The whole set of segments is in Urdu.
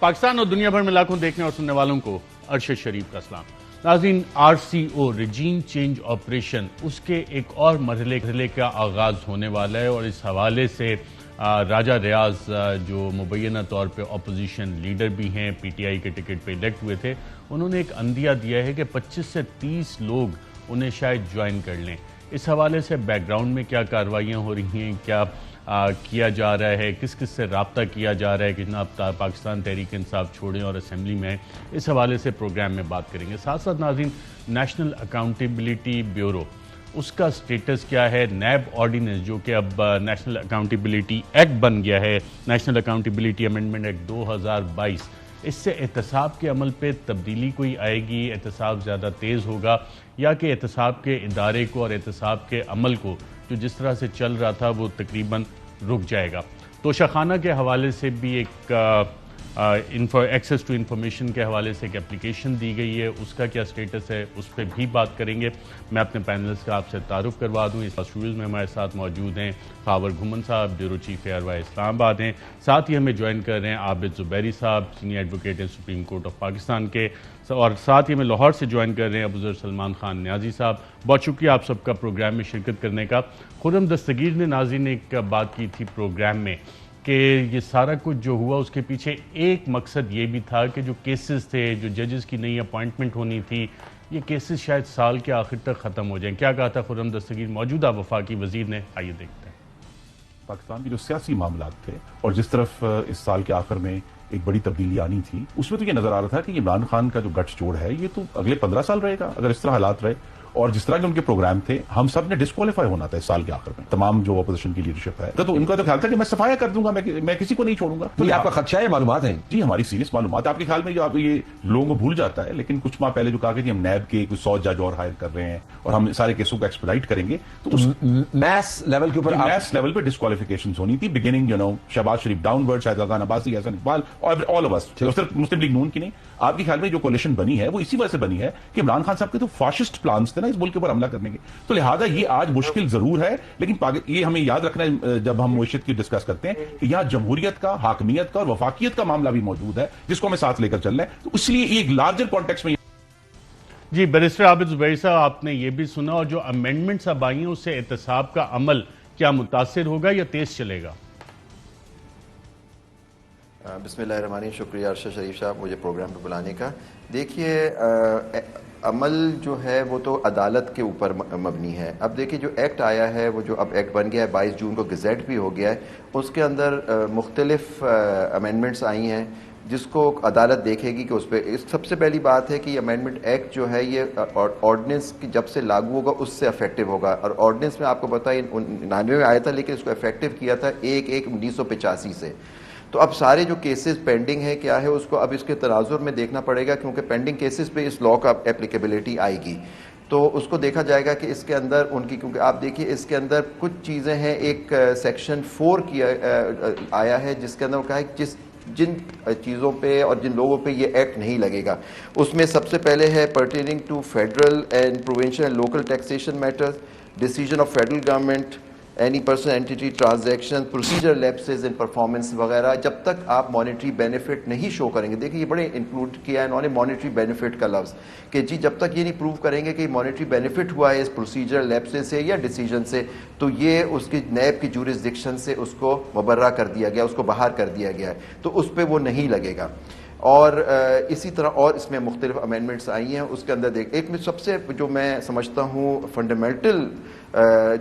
پاکستان اور دنیا بھر میں لاکھوں دیکھنے اور سننے والوں کو ارشد شریف کا سلام۔ ناظرین، RCO رجیم چینج آپریشن اس کے ایک اور مرحلے کا آغاز ہونے والا ہے، اور اس حوالے سے راجہ ریاض جو مبینہ طور پہ اپوزیشن لیڈر بھی ہیں، PTI کے ٹکٹ پہ الیکٹ ہوئے تھے، انہوں نے ایک عندیہ دیا ہے کہ 25 سے 30 لوگ انہیں شاید جوائن کر لیں۔ اس حوالے سے بیک گراؤنڈ میں کیا کارروائیاں ہو رہی ہیں، کیا کیا جا رہا ہے، کس کس سے رابطہ کیا جا رہا ہے کہ جناب پاکستان تحریک انصاف چھوڑیں اور اسمبلی میں اس حوالے سے پروگرام میں بات کریں گے۔ ساتھ ساتھ ناظرین، نیشنل اکاؤنٹیبلٹی بیورو اس کا سٹیٹس کیا ہے، نیب آرڈیننس جو کہ اب نیشنل اکاؤنٹیبلٹی ایکٹ بن گیا ہے، نیشنل اکاؤنٹیبلٹی امینڈمنٹ ایکٹ 2022، اس سے احتساب کے عمل پہ تبدیلی کوئی آئے گی، احتساب زیادہ تیز ہوگا، یا کہ احتساب کے ادارے کو اور احتساب کے عمل کو جو جس طرح سے چل رہا تھا وہ تقریباً رک جائے گا۔ توشہ کے حوالے سے بھی ایک ایکسیس ٹو انفارمیشن کے حوالے سے ایک اپلیکیشن دی گئی ہے، اس کا کیا سٹیٹس ہے، اس پہ بھی بات کریں گے۔ میں اپنے پینلسٹ کا آپ سے تعارف کروا دوں۔ اس اسٹوڈیوز میں ہمارے ساتھ موجود ہیں خاور گھمن صاحب، بیورو چیف ARY اسلام آباد ہیں، ساتھ ہی ہمیں جوائن کر رہے ہیں عابد زبیری صاحب، سینئر ایڈوکیٹ ہیں سپریم کورٹ آف پاکستان کے، اور ساتھ ہی ہمیں لاہور سے جوائن کر رہے ہیں ابوذر سلمان خان نیازی صاحب۔ بہت شکریہ آپ سب کا پروگرام میں شرکت کرنے کا۔ خرم دستگیر نے ناظرین ایک بات کی تھی پروگرام میں کہ یہ سارا کچھ جو ہوا اس کے پیچھے ایک مقصد یہ بھی تھا کہ جو کیسز تھے، جو ججز کی نئی اپوائنٹمنٹ ہونی تھی، یہ کیسز شاید سال کے آخر تک ختم ہو جائیں۔ کیا کہا تھا خرم دستگیر موجودہ وفاقی وزیر نے؟ آئیے دیکھتے ہیں۔ پاکستان کے جو سیاسی معاملات تھے اور جس طرف اس سال کے آخر میں ایک بڑی تبدیلی آنی تھی، اس میں تو یہ نظر آ رہا تھا کہ عمران خان کا جو گٹھ جوڑ ہے یہ تو اگلے 15 سال رہے گا اگر اس طرح حالات رہے، اور جس طرح کے ان کے پروگرام تھے ہم سب نے ڈسکوالیفائی ہونا تھا اس سال کے آخر میں۔ تمام جو اپوزیشن کی لیڈرشپ ہے تو ان کا تو خیال تھا کہ میں صفایا کر دوں گا، میں کسی کو نہیں چھوڑوں گا۔ تو یہ آپ کا خدشہ ہے؟ معلومات ہیں جی، ہماری سیریس معلومات آپ کے خیال میں جو آپ یہ لوگوں کو بھول جاتا ہے، لیکن کچھ ماہ پہلے جو کہا کہ ہم نیب کے کچھ 100 جج اور ہائر کر رہے ہیں اور ہم سارے کیسوں کو ایکسپیڈائٹ کریں گے، تو میس لیول کے اوپر میس لیول پہ ڈسکوالیفیکیشنز ہونی تھی، بگننگ شہباز شریف ڈاؤن ورڈ، شاہد خان عباسی، احسن اقبال اور آل آف اس، صرف مسلم لیگ نون کی نہیں۔ آپ کے خیال میں جو کولیشن بنی ہے وہ اسی وجہ سے بنی ہے کہ عمران خان صاحب کے تو فاشسٹ پلانز تھے نا اس ملک کے اوپر حملہ کرنے کے، تو لہٰذا یہ آج مشکل ضرور ہے، لیکن یہ ہمیں یاد رکھنا ہے جب ہم معیشت کی ڈسکس کرتے ہیں کہ یہاں جمہوریت کا، حاکمیت کا اور وفاقیت کا معاملہ بھی موجود ہے جس کو ہمیں ساتھ لے کر چلنا ہے، تو اس لیے ایک لارجر کانٹیکسٹ میں۔ جی، بیرسٹر عابد زبیری صاحب، آپ نے یہ بھی سنا، اور جو امینڈمنٹس اب آئی ہیں اس سے احتساب کا عمل کیا متاثر ہوگا یا تیز چلے گا؟ بسم اللہ الرحمن الرحیم، شکریہ ارشد شریف صاحب مجھے پروگرام پہ بلانے کا۔ دیکھیے، عمل جو ہے وہ تو عدالت کے اوپر مبنی ہے۔ اب دیکھیے جو ایکٹ آیا ہے، وہ جو اب ایکٹ بن گیا ہے، 22 جون کو گزیٹ بھی ہو گیا ہے، اس کے اندر مختلف امینڈمنٹس آئی ہیں جس کو عدالت دیکھے گی کہ اس پہ سب سے پہلی بات ہے کہ یہ امینڈمنٹ ایکٹ جو ہے یہ آرڈیننس کی جب سے لاگو ہوگا اس سے افیکٹو ہوگا، اور آرڈیننس میں آپ کو پتہ ہے 99 میں آیا تھا، لیکن اس کو افیکٹو کیا تھا 1/1/1985 سے۔ تو اب سارے جو کیسز پینڈنگ ہے کیا ہے، اس کو اب اس کے تناظر میں دیکھنا پڑے گا، کیونکہ پینڈنگ کیسز پہ اس لاء کا اپلیکیبلٹی آئے گی، تو اس کو دیکھا جائے گا کہ اس کے اندر ان کی، کیونکہ آپ دیکھیے اس کے اندر کچھ چیزیں ہیں، ایک سیکشن 4 کی آیا ہے جس کے اندر کہا ہے جن چیزوں پہ اور جن لوگوں پہ یہ ایکٹ نہیں لگے گا، اس میں سب سے پہلے ہے pertaining to federal and provincial and local taxation matters, decision of federal government, any person any transaction, procedure lapses in performance وغیرہ، جب تک آپ مانیٹری بینیفٹ نہیں شو کریں گے۔ دیکھیں یہ بڑے انکلوڈ کیا ہے انہوں نے مانیٹری بینیفٹ کا لفظ، کہ جی جب تک یہ نہیں پروو کریں گے کہ مانیٹری بینیفٹ ہوا ہے اس پروسیجر لیپسز سے یا ڈیسیجن سے، تو یہ اس کی نیب کی جورسڈکشن سے اس کو مبرہ کر دیا گیا، اس کو باہر کر دیا گیا ہے، تو اس پہ وہ نہیں لگے گا۔ اور اسی طرح اور اس میں مختلف امینڈمنٹس آئی ہیں، اس کے اندر ایک میں سب سے جو میں سمجھتا ہوں فنڈامنٹل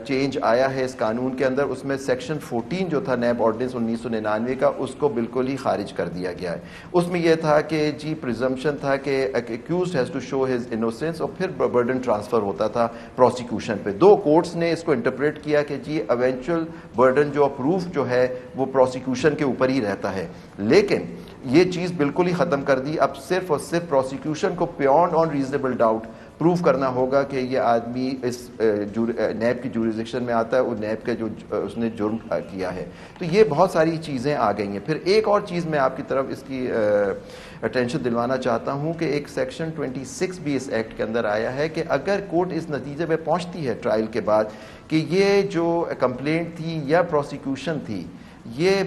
چینج آیا ہے اس قانون کے اندر، اس میں سیکشن 14 جو تھا نیب آرڈیننس 1999 کا، اس کو بالکل ہی خارج کر دیا گیا ہے۔ اس میں یہ تھا کہ جی پریزمپشن تھا کہ accused has to show his innocence, اور پھر برڈن ٹرانسفر ہوتا تھا پروسیکیوشن پہ۔ دو کورٹس نے اس کو انٹرپریٹ کیا کہ جی ایونچوئل برڈن جو پروف جو ہے وہ پروسیکیوشن کے اوپر ہی رہتا ہے، لیکن یہ چیز بالکل ہی ختم کر دی۔ اب صرف اور صرف پروسیکیوشن کو بیونڈ آن ریزنیبل ڈاؤٹ پروف کرنا ہوگا کہ یہ آدمی اس نیب کی جورسڈکشن میں آتا ہے، اور نیب کا جو اس نے جرم کیا ہے۔ تو یہ بہت ساری چیزیں آ گئی ہیں۔ پھر ایک اور چیز میں آپ کی طرف اس کی اٹینشن دلوانا چاہتا ہوں کہ ایک سیکشن 26 بھی اس ایکٹ کے اندر آیا ہے کہ اگر کورٹ اس نتیجے پہ پہنچتی ہے ٹرائل کے بعد کہ یہ جو کمپلینٹ تھی یا پروسیکیوشن تھی یہ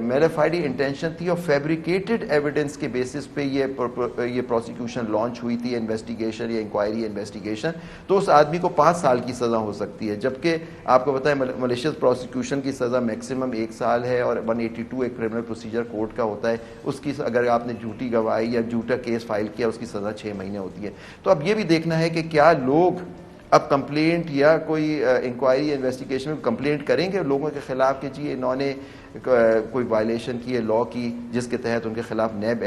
میلیفائڈ انٹینشن تھی اور فیبریکیٹڈ ایویڈنس کے بیسس پہ یہ پروسیکیوشن لانچ ہوئی تھی انویسٹیگیشن یا انکوائری انویسٹیگیشن, تو اس آدمی کو 5 سال کی سزا ہو سکتی ہے, جبکہ آپ کو بتائیں ملیشیس پروسیکیوشن کی سزا میکسیمم 1 سال ہے, اور 182 ایک کرمنل پروسیجر کوڈ کا ہوتا ہے, اس کی اگر آپ نے جھوٹی گواہی یا جھوٹا کیس فائل کیا اس کی سزا 6 مہینے ہوتی ہے. تو اب یہ بھی دیکھنا ہے کہ کیا لوگ اب کمپلینٹ یا کوئی انکوائری انویسٹیگیشن میں کمپلینٹ کریں گے لوگوں کے خلاف کہ جی انہوں نے کوئی وائلیشن کی ہے لا کی جس کے تحت ان کے خلاف نیب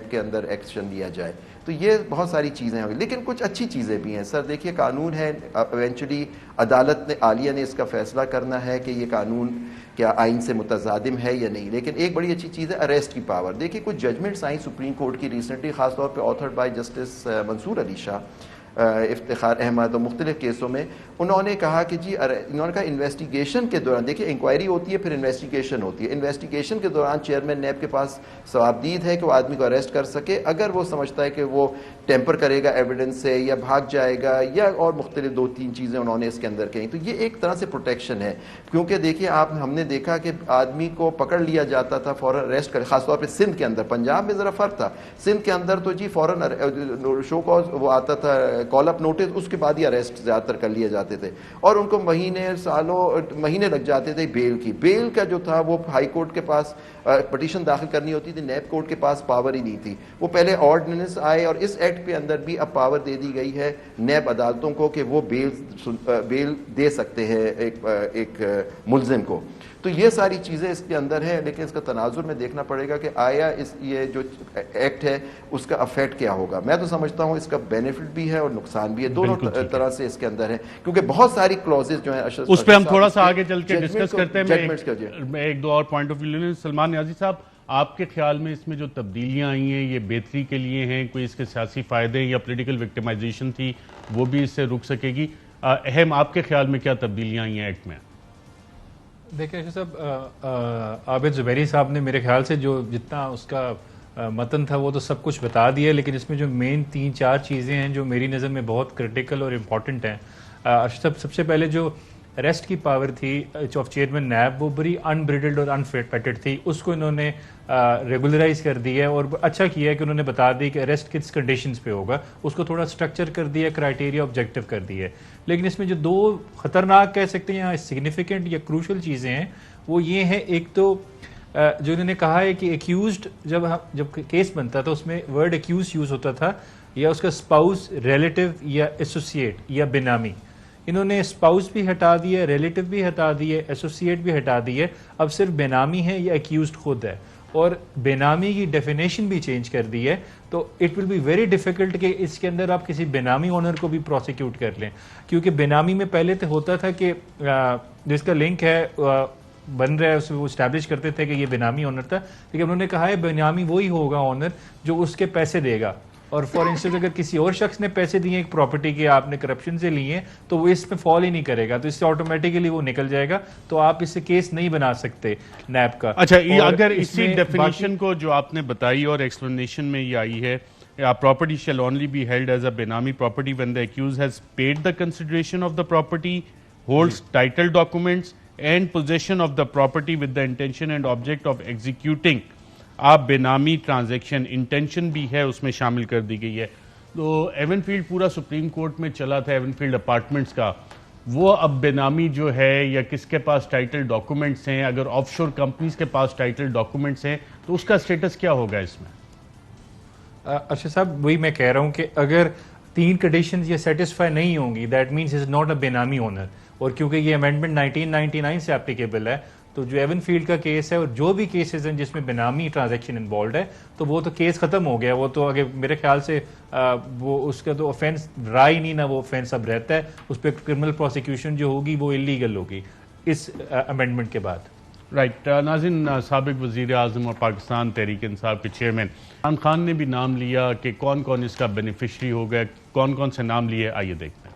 کے اندر ایکشن لیا جائے. تو یہ بہت ساری چیزیں ہوں گی, لیکن کچھ اچھی چیزیں بھی ہیں سر. دیکھیے قانون ہے, ایونچولی عدالت نے عالیہ نے اس کا فیصلہ کرنا ہے کہ یہ قانون کیا آئین سے متصادم ہے یا نہیں. لیکن ایک بڑی اچھی چیز ہے اریسٹ کی پاور. دیکھیے کچھ ججمنٹس آئیں سپریم کورٹ کی ریسنٹلی, خاص طور پہ آتھرڈ بائی جسٹس منصور علی شاہ, افتخار احمد اور مختلف کیسوں میں انہوں نے کہا کہ جی انہوں نے کہا انویسٹیگیشن کے دوران, دیکھیے انکوائری ہوتی ہے پھر انویسٹیگیشن ہوتی ہے, انویسٹیگیشن کے دوران چیئرمین نیب کے پاس ثوابدید ہے کہ وہ آدمی کو اریسٹ کر سکے اگر وہ سمجھتا ہے کہ وہ ٹیمپر کرے گا ایویڈنس سے یا بھاگ جائے گا یا اور مختلف 2-3 چیزیں انہوں نے اس کے اندر کہیں. تو یہ ایک طرح سے پروٹیکشن ہے, کیونکہ دیکھیے ہم نے دیکھا کہ آدمی کو پکڑ لیا جاتا تھا فوراً اریسٹ کر, خاص طور پہ سندھ کے اندر. پنجاب میں ذرا فرق تھا, سندھ کے اندر تو جی فوراً شو کاز وہ آتا تھا کال اپ نوٹس, اس کے بعد ہی اریسٹ زیادہ تر کر لیے جاتے تھے اور ان کو مہینے لگ جاتے تھے بیل کی. بیل کا جو تھا وہ ہائی کورٹ کے پاس پٹیشن داخل کرنی ہوتی تھی, نیب کورٹ کے پاس پاور ہی نہیں تھی. وہ پہلے آرڈیننس آئے اور اس ایکٹ کے اندر بھی اب پاور دے دی گئی ہے نیب عدالتوں کو کہ وہ بیل دے سکتے ہیں ایک ملزم کو. تو یہ ساری چیزیں اس کے اندر ہیں, لیکن اس کا تناظر میں دیکھنا پڑے گا کہ آیا یہ جو ایکٹ ہے اس کا افیکٹ کیا ہوگا. میں تو سمجھتا ہوں اس کا بینیفٹ بھی ہے اور نقصان بھی ہے, دونوں طرح سے اس کے اندر ہے, کیونکہ بہت ساری کلوزز جو ہیں اس پہ ہم تھوڑا سا آگے چل کے ڈسکس کرتے ہیں. میں ایک دو اور پوائنٹ آف ویو. سلمان نیازی صاحب, آپ کے خیال میں اس میں جو تبدیلیاں آئی ہیں یہ بہتری کے لیے ہیں, کوئی اس کے سیاسی فائدے یا پولیٹیکل وکٹمائزیشن تھی وہ بھی اس سے رک سکے گی؟ اہم آپ کے خیال میں کیا تبدیلیاں آئی ہیں ایکٹ میں؟ دیکھیں صاحب, عابد زبیری صاحب نے میرے خیال سے جو جتنا اس کا متن تھا وہ تو سب کچھ بتا دیا, لیکن اس میں جو مین 3-4 چیزیں ہیں جو میری نظر میں بہت کرٹیکل اور امپورٹنٹ ہیں. سب سے پہلے جو اریسٹ کی پاور تھی آف چیئرمین نیب وہ بڑی انبریڈلڈ اور انفیٹڈ تھی, اس کو انہوں نے ریگولرائز کر دی ہے اور اچھا کیا ہے کہ انہوں نے بتا دی کہ اریسٹ کس کنڈیشنز پہ ہوگا, اس کو تھوڑا سٹرکچر کر دیا, کرائٹیریا آبجیکٹیو کر دی ہے. لیکن اس میں جو 2 خطرناک کہہ سکتے ہیں یا سگنیفیکنٹ یا کروشل چیزیں ہیں وہ یہ ہیں, ایک تو جو انہوں نے کہا ہے کہ ایکیوزڈ جب کیس بنتا تھا اس میں ورڈ ایکیوز یوز ہوتا تھا یا اس کا اسپاؤس, ریلیٹو یا ایسوسیٹ یا بینامی. انہوں نے اسپاؤس بھی ہٹا دی ہے, ریلیٹو بھی ہٹا دی ہے, ایسوسیٹ بھی ہٹا دی ہے, اب صرف بینامی ہے یا ایکیوزڈ خود ہے, اور بینامی کی ڈیفینیشن بھی چینج کر دی ہے. تو it will be very difficult کہ اس کے اندر آپ کسی بینامی اونر کو بھی پروسیکیوٹ کر لیں, کیونکہ بینامی میں پہلے تو ہوتا تھا کہ جس کا لنک ہے بن رہا ہے اس میں وہ اسٹیبلش کرتے تھے کہ یہ بینامی اونر تھا, لیکن انہوں نے کہا ہے بینامی وہی ہوگا اونر جو اس کے پیسے دے گا. اور فار انسٹنس اگر کسی اور شخص نے پیسے دیے ایک پراپرٹی کے, آپ نے کرپشن سے لیے تو وہ اس میں فال ہی نہیں کرے گا, تو اس سے آٹومیٹیکلی وہ نکل جائے گا, تو آپ اس سے کیس نہیں بنا سکتے نیب کا. اچھا, اگر اسی ڈیفینیشن کو جو آپ نے بتائی اور ایکسپلینیشن میں یہ آئی ہے, property shall only be held as a benami property when the accused has paid the consideration of the property, holds title documents and possession of the property with the intention and object of executing آپ بینامی ٹرانزیکشن. انٹینشن بھی ہے اس میں شامل کر دی گئی ہے. تو ایون فیلڈ پورا سپریم کورٹ میں چلا تھا ایون فیلڈ اپارٹمنٹس کا, وہ اب بینامی جو ہے یا کس کے پاس ٹائٹل ڈاکومنٹس ہیں, اگر آف شور کمپنیز کے پاس ٹائٹل ڈاکومنٹس ہیں تو اس کا سٹیٹس کیا ہوگا اس میں؟ اچھا صاحب, وہی میں کہہ رہا ہوں کہ اگر 3 کنڈیشنز یہ سیٹسفائی نہیں ہوں گی that means is not a benami owner, اور کیونکہ یہ امینڈمنٹ 1999 سے اپلیکیبل ہے تو جو ایون فیلڈ کا کیس ہے اور جو بھی کیسز ہیں جس میں بینامی ٹرانزیکشن انوالوڈ ہے تو وہ تو کیس ختم ہو گیا. وہ تو اگر میرے خیال سے وہ اس کا تو آفینس رہا ہی نہیں نا, وہ آفینس اب رہتا ہے, اس پہ کرمنل پروسیکیوشن جو ہوگی وہ انلیگل ہوگی اس امینڈمنٹ کے بعد. رائٹ. ناظرین, سابق وزیر اعظم اور پاکستان تحریک انصاف کے چیئرمین عمران خان نے بھی نام لیا کہ کون کون اس کا بینیفیشری ہوگا, کون کون سے نام لیے, آئیے دیکھتے ہیں.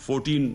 14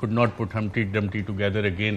could not put Humpty Dumpty together again।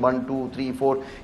1, 2, 3, 4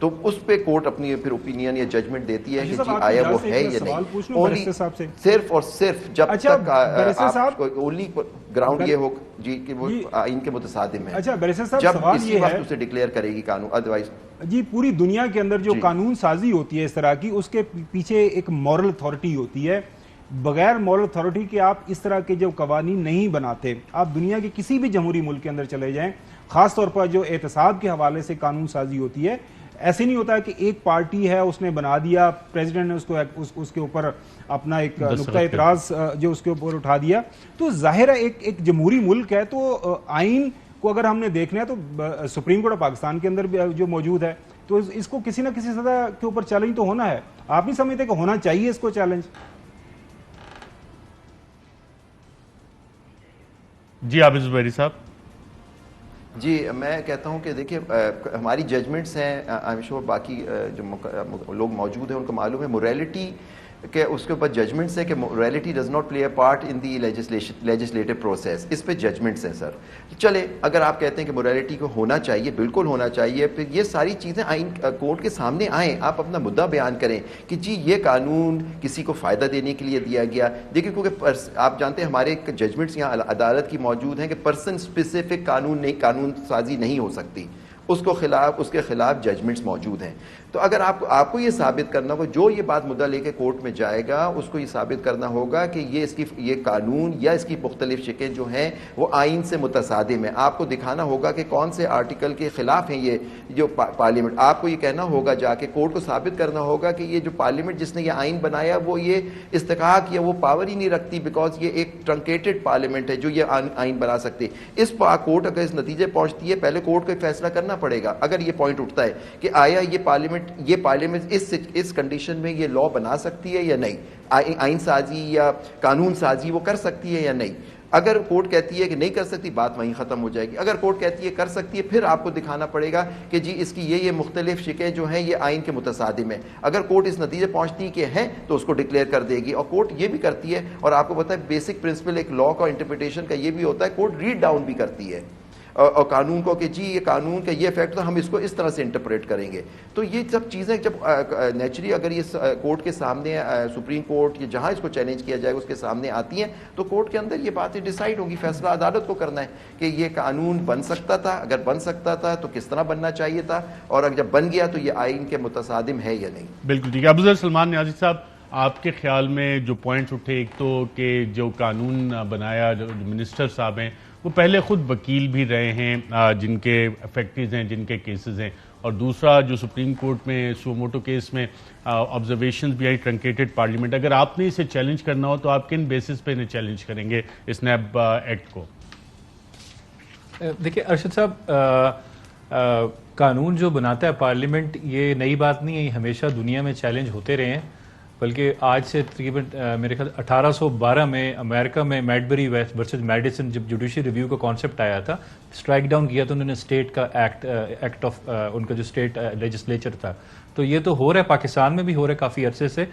تو اس پہ کورٹ اپنی پھر اوپینین یا ججمنٹ دیتی ہے کہ صاحب، جی آپ آیا کی وہ اجازت ہے ایک یا سوال نہیں. پوچھ لوں Only بیرسٹر صاحب سے؟ صرف اور صرف جب اچھا، تک بیرسٹر صاحب، آپ کو اونلی گراؤنڈ یہ ہو جی کہ وہ آئین کے متصادم ہے. اچھا بیرسٹر صاحب، جب سوال اسی یہ وقت ہے اسے ڈکلیئر کرے گی قانون، ادروائز جی پوری دنیا کے اندر جو جی. قانون سازی ہوتی ہے اس طرح کی، اس کے پیچھے ایک مورل اتھارٹی ہوتی ہے. بغیر مورل اتھارٹی کے آپ اس طرح کے جو قوانین نہیں بناتے. آپ دنیا کے کسی بھی جمہوری ملک کے اندر چلے جائیں، خاص طور پر جو احتساب کے حوالے سے قانون سازی ہوتی ہے، ایسے نہیں ہوتا کہ ایک پارٹی ہے اس نے بنا دیا، پریزیڈنٹ نے اس کے اوپر اپنا ایک نقطہ اعتراض جو اس کے اوپر اٹھا دیا. تو ظاہر ہے ایک جمہوری ملک ہے، تو آئین کو اگر ہم نے دیکھنا ہے تو سپریم کورٹ آف پاکستان کے اندر بھی جو موجود ہے، تو اس کو کسی نہ کسی سطح کے اوپر چیلنج تو ہونا ہے. آپ نہیں سمجھتے کہ ہونا چاہیے اس کو چیلنج؟ جی عابد زبیری صاحب. جی میں کہتا ہوں کہ دیکھیے ہماری ججمنٹس ہیں، آئی ایم شیور باقی جو لوگ موجود ہیں ان کو معلوم ہے موریلٹی کہ اس کے اوپر ججمنٹس ہے کہ morality does not play a part in the legislative process. اس پہ ججمنٹس ہیں سر. چلے اگر آپ کہتے ہیں کہ موریلٹی کو ہونا چاہیے، بالکل ہونا چاہیے، پھر یہ ساری چیزیں آئین کورٹ کے سامنے آئیں، آپ اپنا مدعا بیان کریں کہ جی یہ قانون کسی کو فائدہ دینے کے لیے دیا گیا. دیکھیں کیونکہ آپ جانتے ہیں ہمارے ججمنٹس یہاں عدالت کی موجود ہیں کہ پرسن اسپیسیفک قانون سازی نہیں ہو سکتی، اس کے خلاف ججمنٹس موجود ہیں. تو اگر آپ کو یہ ثابت کرنا ہوگا، جو یہ بات مدعا لے کے کورٹ میں جائے گا اس کو یہ ثابت کرنا ہوگا کہ یہ قانون یا اس کی مختلف شکیں جو ہیں وہ آئین سے متصادم ہیں. آپ کو دکھانا ہوگا کہ کون سے آرٹیکل کے خلاف ہیں یہ جو پارلیمنٹ. آپ کو یہ کہنا ہوگا جا کے کورٹ کو ثابت کرنا ہوگا کہ یہ جو پارلیمنٹ جس نے یہ آئین بنایا وہ یہ استحقاق یا وہ پاور ہی نہیں رکھتی، بیکاز یہ ایک ٹرنکیٹڈ پارلیمنٹ ہے جو یہ آئین بنا سکتے. اس پر کورٹ اگر اس نتیجے پہنچتی ہے، پہلے کورٹ کو ایک فیصلہ کرنا پڑے گا. اگر یہ پوائنٹ اٹھتا ہے کہ آیا یہ پارلیمنٹ اس کنڈیشن میں یہ لا بنا سکتی ہے یا نہیں، آئین سازی یا قانون سازی وہ کر سکتی ہے یا نہیں. اگر کورٹ کہتی ہے کہ نہیں کر سکتی، بات وہیں ختم ہو جائے گی. اگر کورٹ کہتی ہے کر سکتی ہے، پھر آپ کو دکھانا پڑے گا کہ جی اس کی یہ مختلف شکیں جو ہیں یہ آئین کے متصادم ہیں. اگر کورٹ اس نتیجے پہنچتی کہ ہیں تو اس کو ڈکلیئر کر دے گی. اور کورٹ یہ بھی کرتی ہے، اور آپ کو پتہ ہے بیسک پرنسپل ایک لا کا انٹرپریٹیشن کا یہ بھی ہوتا ہے، کورٹ ریڈ ڈاؤن بھی کرتی ہے اور قانون کو کہ جی یہ قانون کا یہ افیکٹ تو ہم اس کو اس طرح سے انٹرپریٹ کریں گے. تو یہ سب چیزیں جب نیچرلی اگر یہ کورٹ کے سامنے سپریم کورٹ یا جہاں اس کو چیلنج کیا جائے اس کے سامنے آتی ہیں تو کورٹ کے اندر یہ باتیں ڈیسائیڈ ہوں گی. فیصلہ عدالت کو کرنا ہے کہ یہ قانون بن سکتا تھا، اگر بن سکتا تھا تو کس طرح بننا چاہیے تھا، اور اگر جب بن گیا تو یہ آئین کے متصادم ہے یا نہیں. بالکل ٹھیک ہے. ابوذر سلمان نیازی صاحب، آپ کے خیال میں جو پوائنٹس اٹھے، ایک تو کہ جو قانون بنایا جو منسٹر صاحب ہیں وہ پہلے خود وکیل بھی رہے ہیں جن کے افیکٹیز ہیں، جن کے کیسز ہیں، اور دوسرا جو سپریم کورٹ میں سوموٹو کیس میں آبزرویشنز بھی آئی ٹرنکیٹڈ پارلیمنٹ. اگر آپ نے اسے چیلنج کرنا ہو تو آپ کن بیسس پہ انہیں چیلنج کریں گے اس نیب ایکٹ کو؟ دیکھیں ارشد صاحب، قانون جو بناتا ہے پارلیمنٹ یہ نئی بات نہیں ہے، یہ ہمیشہ دنیا میں چیلنج ہوتے رہے ہیں. بلکہ آج سے تقریباً میرے خیال 1812 میں امریکہ میں میڈبری ورسز میڈیسن جب جوڈیشل ریویو کا کانسیپٹ آیا تھا، اسٹرائک ڈاؤن کیا تو انہوں نے اسٹیٹ کا ایکٹ آف ان کا جو اسٹیٹ لیجسلیچر تھا. تو یہ تو ہو رہا ہے، پاکستان میں بھی ہو رہا ہے کافی عرصے سے.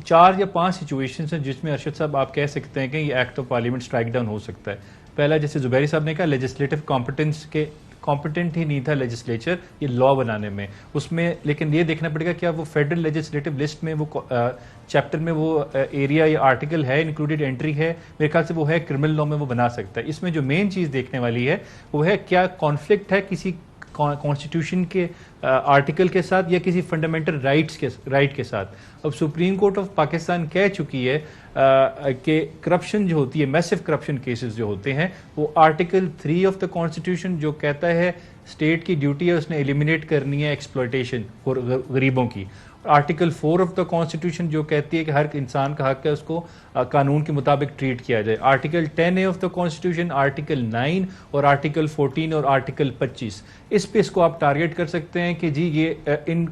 4 یا 5 سچویشنز ہیں جس میں ارشد صاحب آپ کہہ سکتے ہیں کہ یہ act of parliament strike down ہو سکتا ہے. پہلا جیسے زبیری صاحب نے کہا لیجسلیٹو کمپٹنس کے کمپٹنٹ ہی نہیں تھا لیجسلیچر یہ لا بنانے میں اس میں، لیکن یہ دیکھنا پڑے گا کیا وہ فیڈرل لیجسلیٹو لسٹ میں وہ چیپٹر میں وہ ایریا یا آرٹیکل ہے، انکلوڈیڈ انٹری ہے. میرے خیال سے وہ ہے کرمنل لا میں وہ بنا سکتا ہے. اس میں جو مین چیز دیکھنے والی ہے وہ ہے کیا کانفلکٹ ہے کسی کانسٹیٹیوشن کے آرٹیکل کے ساتھ یا کسی فنڈامنٹل رائٹ کے ساتھ. اب سپریم کورٹ آف پاکستان کہہ چکی ہے کہ کرپشن جو ہوتی ہے، میسو کرپشن کیسز جو ہوتے ہیں، وہ آرٹیکل 3 آف دا کانسٹیٹیوشن جو کہتا ہے اسٹیٹ کی ڈیوٹی ہے اس نے ایلیمینیٹ کرنی ہے ایکسپلوئٹیشن غریبوں کی. آرٹیکل 4 آف دا کانسٹیٹیوشن جو کہتی ہے کہ ہر انسان کا حق ہے اس کو قانون کے مطابق ٹریٹ کیا جائے. Article 10A of the constitution, article 9 اور آرٹیکل 14 اور آرٹیکل 25 اس پہ اس کو آپ ٹارگیٹ کر سکتے ہیں کہ جی یہ ان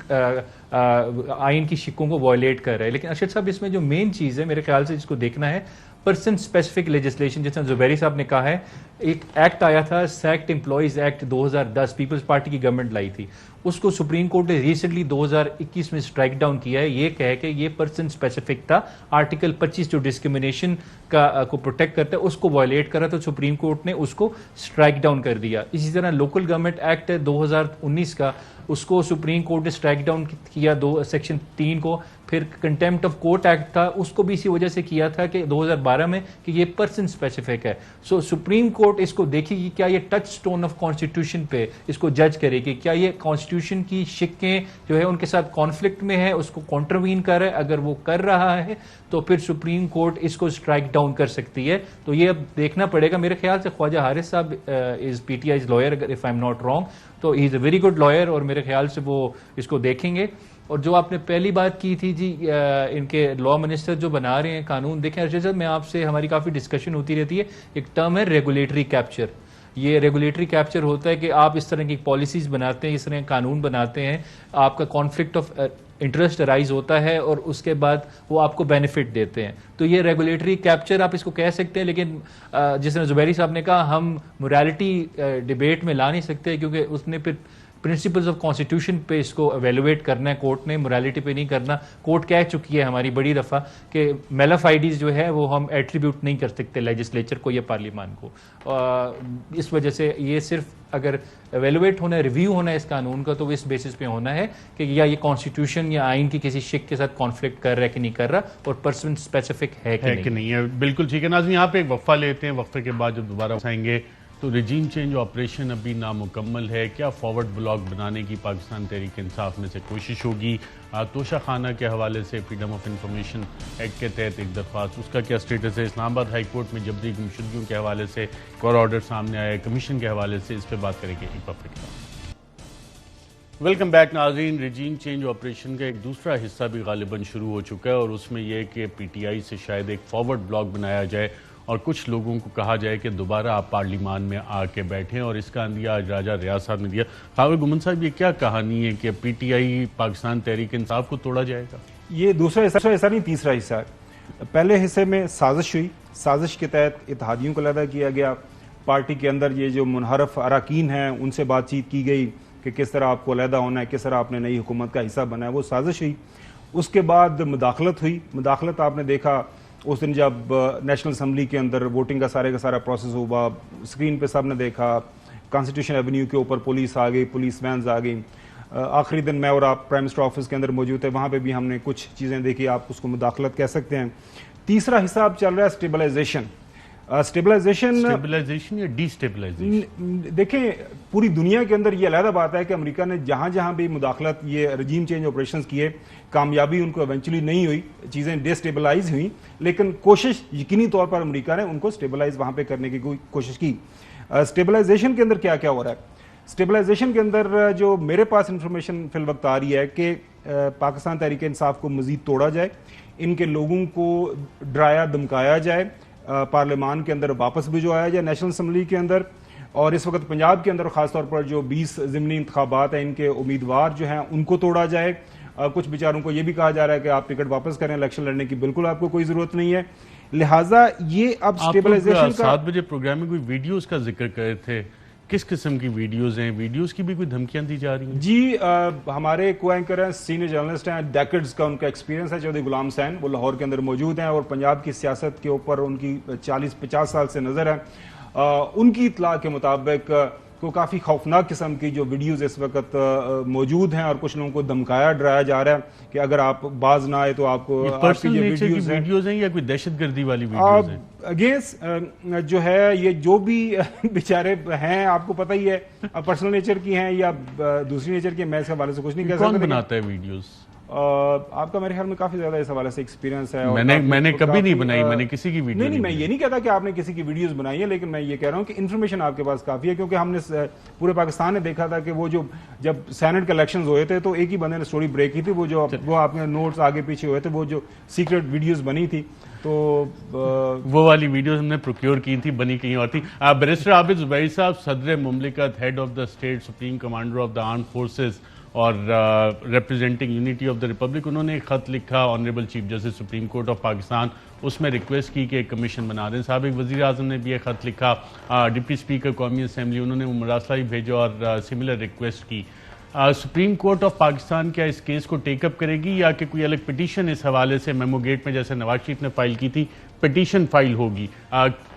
آئین کی شکوں کو وائلیٹ کر رہا ہے. لیکن ارشد صاحب اس میں جو مین چیز ہے میرے خیال سے جس کو دیکھنا ہے پرسن اسپیسیفک لیجسلیشن. جیسے زبیری صاحب نے کہا ہے ایک ایکٹ آیا تھا sacked employees act 2010 Peoples Party کی گورنمنٹ لائی تھی, اس کو سپریم کورٹ نے ریسنٹلی 2021 میں اسٹرائک ڈاؤن کیا ہے, یہ کہہ کہ یہ پرسن اسپیسیفک تھا, آرٹیکل 25 جو ڈسکریمنیشن کو پروٹیکٹ کرتا ہے اس کو وائلیٹ کرا, تو سپریم کورٹ نے اس کو اسٹرائک ڈاؤن کر دیا. اسی طرح لوکل گورنمنٹ ایکٹ ہے 2019 کا, اس کو سپریم کورٹ نے اسٹرائک ڈاؤن کیا سیکشن 3 کو. پھر کنٹیمپٹ آف کورٹ ایکٹ تھا, اس کو بھی اسی وجہ سے کیا تھا کہ 2012 میں کہ یہ پرسن اسپیسیفک ہے. سو سپریم کورٹ اس کو دیکھے گی کیا یہ ٹچ سٹون آف کانسٹیٹیوشن پہ اس کو جج کرے گی, کیا یہ کانسٹیٹیوشن کی شقیں جو ہے ان کے ساتھ کانفلکٹ میں ہے, اس کو کانٹروین کر رہا ہے. اگر وہ کر رہا ہے تو پھر سپریم کورٹ اس کو اسٹرائک ڈاؤن کر سکتی ہے. تو یہ اب دیکھنا پڑے گا. میرے خیال سے خواجہ حارث صاحب is P T I's lawyer, if I am not wrong, تو he is a very good lawyer, اور میرے خیال سے وہ اس کو دیکھیں گے. اور جو آپ نے پہلی بات کی تھی جی ان کے لا منسٹر جو بنا رہے ہیں قانون, دیکھیں ارشد صاحب, میں آپ سے ہماری کافی ڈسکشن ہوتی رہتی ہے, ایک ٹرم ہے ریگولیٹری کیپچر. یہ ریگولیٹری کیپچر ہوتا ہے کہ آپ اس طرح کی پالیسیز بناتے ہیں, اس طرح قانون بناتے ہیں, آپ کا کانفلکٹ آف انٹرسٹ ارائز ہوتا ہے اور اس کے بعد وہ آپ کو بینیفٹ دیتے ہیں. تو یہ ریگولیٹری کیپچر آپ اس کو کہہ سکتے ہیں, لیکن جس طرح زبیری صاحب نے کہا ہم موریلٹی ڈبیٹ میں لا نہیں سکتے, کیونکہ اس نے پھر پرنسپلز آف کانسٹیٹیوشن پہ اس کو ایویلویٹ کرنا ہے کورٹ نے, موریلٹی پہ نہیں کرنا. کورٹ کہہ چکی ہے ہماری بڑی دفعہ کہ میلافائڈیز جو ہے وہ ہم ایٹریبیوٹ نہیں کر سکتے لیجسلیچر کو یا پارلیمان کو. اس وجہ سے یہ صرف اگر ایویلویٹ ہونا ہے, ریویو ہونا ہے اس قانون کا, تو اس بیسس پہ ہونا ہے کہ یا یہ کانسٹیٹیوشن یا آئین کی کسی شق کے ساتھ کانفلکٹ کر رہا ہے کہ نہیں کر رہا, اور پرسن اسپیسیفک ہے کہ نہیں ہے. بالکل ٹھیک ہے ناظرین, یہاں پہ ایک وقفہ لیتے ہیں, وقفے کے بعد جب دوبارہ آئیں گے تو ریجیم چینج آپریشن ابھی نامکمل ہے, کیا فارورڈ بلاک بنانے کی پاکستان تحریک انصاف میں سے کوشش ہوگی, توشہ خانہ کے حوالے سے فریڈم آف انفارمیشن ایکٹ کے تحت ایک درخواست, اس کا کیا سٹیٹس ہے, اسلام آباد ہائی کورٹ میں جبری گمشدگیوں کے حوالے سے ایک اور آرڈر سامنے آیا ہے کمیشن کے حوالے سے, اس پہ بات کریں گے ایک وقفے کے بعد. ویلکم بیک ناظرین. ریجیم چینج آپریشن کا ایک دوسرا حصہ بھی غالباً شروع ہو چکا ہے, اور اس میں یہ کہ پی ٹی آئی سے شاید ایک فارورڈ بلاک بنایا جائے اور کچھ لوگوں کو کہا جائے کہ دوبارہ آپ پارلیمان میں آ کے بیٹھیں, اور اس کا اندیا آج راجہ ریاض صاحب نے دیا. خاور گمن صاحب, یہ کیا کہانی ہے کہ P T I Pakistan Tehreek Insaf کو توڑا جائے گا؟ یہ دوسرا حصہ نہیں, تیسرا حصہ ہے. پہلے حصے میں سازش ہوئی, سازش کے تحت اتحادیوں کو علیحدہ کیا گیا, پارٹی کے اندر یہ جو منحرف اراکین ہیں ان سے بات چیت کی گئی کہ کس طرح آپ کو علیحدہ ہونا ہے, کس طرح آپ نے نئی حکومت کا حصہ بنا ہے, وہ سازش ہوئی. اس کے بعد مداخلت ہوئی. مداخلت آپ نے دیکھا اس دن جب نیشنل اسمبلی کے اندر ووٹنگ کا سارا پروسیس ہوا, اسکرین پہ سب نے دیکھا, کانسٹیٹیوشن ایونیو کے اوپر پولیس آ گئی, پولیس وینز آ گئی. آخری دن میں اور آپ پرائم منسٹر آفس کے اندر موجود تھے, وہاں پہ بھی ہم نے کچھ چیزیں دیکھی, آپ اس کو مداخلت کہہ سکتے ہیں. تیسرا حصہ اب چل رہا ہے اسٹیبلائزیشن. اسٹیبلائزیشن یا ڈی اسٹیبلائزیشن, دیکھیں پوری دنیا کے اندر یہ علیحدہ بات ہے کہ امریکہ نے جہاں جہاں بھی مداخلت یہ رجیم چینج آپریشنز کیے, کامیابی ان کو ایونچولی نہیں ہوئی, چیزیں ڈی اسٹیبلائز ہوئیں, لیکن کوشش یقینی طور پر امریکہ نے ان کو اسٹیبلائز وہاں پہ کرنے کی کوشش کی. اسٹیبلائزیشن کے اندر کیا کیا ہو رہا ہے؟ اسٹیبلائزیشن کے اندر جو میرے پاس انفارمیشن فی الوقت آ رہی ہے کہ پاکستان تحریک انصاف کو مزید توڑا جائے, ان کے لوگوں کو ڈرایا دھمکایا جائے, پارلیمان کے اندر واپس بھجوایا جائے نیشنل اسمبلی کے اندر, اور اس وقت پنجاب کے اندر خاص طور پر جو 20 ضمنی انتخابات ہیں ان کے امیدوار جو ہیں ان کو توڑا جائے. کچھ بیچاروں کو یہ بھی کہا جا رہا ہے کہ آپ ٹکٹ واپس کریں, الیکشن لڑنے کی بالکل آپ کو کوئی ضرورت نہیں ہے. لہٰذا یہ اب اسٹیبلائزیشن کا 7 بجے پروگرام میں کوئی ویڈیوز کا ذکر کرے تھے, کس قسم کی ویڈیوز ہیں, ویڈیوز کی بھی کوئی دھمکیاں دی جا رہی ہیں؟ جی ہمارے کو اینکر ہیں, سینئر جرنلسٹ ہیں, ڈیکڈز کا ان کا ایکسپیرینس ہے, چودھری غلام حسین, وہ لاہور کے اندر موجود ہیں اور پنجاب کی سیاست کے اوپر ان کی 40-50 سال سے نظر ہے. ان کی اطلاع کے مطابق کو کافی خوفناک قسم کی جو ویڈیوز اس وقت موجود ہیں, اور کچھ لوگوں کو دھمکایا ڈرایا جا رہا ہے کہ اگر آپ باز نہ آئے تو آپ کو ویڈیوز ہیں یا کوئی دہشت گردی والی ویڈیوز ہیں اگینسٹ جو ہے یہ جو بھی بیچارے ہیں آپ کو پتہ ہی ہے, پرسنل نیچر کی ہیں یا دوسری نیچر کی, میں اس حوالے سے کچھ نہیں کہہ سکتا. کون بناتا ہے ویڈیوز؟ آپ کا میرے خیال میں کافی زیادہ اس حوالے سے ایکسپیرینس ہے. میں نے کبھی نہیں بنائی, میں نے کسی کی ویڈیو نہیں, میں یہ نہیں کہتا کہ آپ نے کسی کی ویڈیوز بنائی ہے, لیکن میں یہ کہہ رہا ہوں کہ انفارمیشن آپ کے پاس کافی ہے, کیونکہ ہم نے پورے پاکستان نے دیکھا تھا کہ وہ جو جب سینٹ کے الیکشنز ہوئے تھے تو ایک ہی بندے نے سٹوری بریک کی تھی, وہ آپ نے نوٹس آگے پیچھے ہوئے تھے, وہ جو سیکرٹ ویڈیوز بنی تھی, تو وہ والی ویڈیوز ہم نے پروکیور کی تھی, بنی کہیں اور تھی. بیرسٹر عابد زبیری صاحب, صدر مملکت, head of the state, supreme commander of the armed forces, اور representing unity of the republic, انہوں نے ایک خط لکھا honourable chief justice supreme court of Pakistan, اس میں ریکویسٹ کی کہ ایک کمیشن بنا دیں. سابق وزیر اعظم نے بھی ایک خط لکھا، ڈپٹی اسپیکر قومی اسمبلی انہوں نے مراسلہ بھی بھیجا اور سملر ریکویسٹ کی. سپریم کورٹ آف پاکستان کیا اس کیس کو ٹیک اپ کرے گی یا کہ کوئی الگ پٹیشن اس حوالے سے میمو گیٹ میں جیسے نواز شریف نے فائل کی تھی پٹیشن فائل ہوگی؟